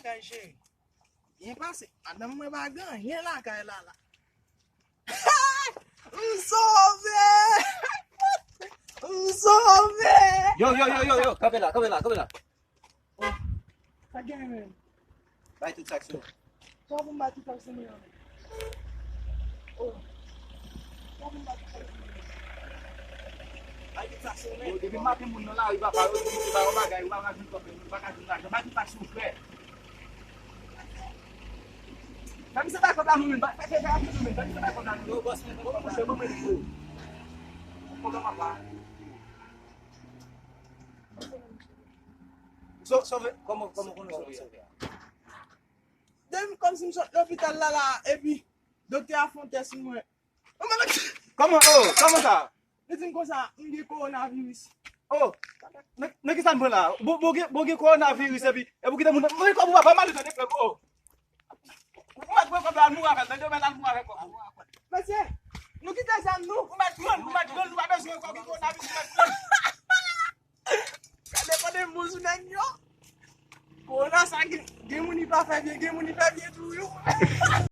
bagage. Bien passé. Madame moi pas gagner là quand là. Sauvé! Sauvé! Yo, cabe là. Ça gagne. Vai tout taxi. Só vou bater para você mesmo. Oh. Só vou bater para você. Vai que taxi mesmo. Depuis matin moun là, il va pas il va bagay, il va rajouter comme il va rajouter là. Vai tout taxi frère. Kami sa tayo na namin, bakit kaya kami namin? Bakit tayo na namin? Boss, siya mo may ito. Problema pa. So, como Dem comme si me sort l'hôpital là et puis docteur a font test moi. Comment ça? Il dit comme ça, il dit coronavirus. Oh, ne kisan bon là. Bogi coronavirus et puis vous kita mun ko bu ba mal de ne ko. Monsieur, nous quittons ça, nous. Regardez, vous n'avez pas de mousse, vous n'avez pas de mousse, vous n'avez pas de mousse,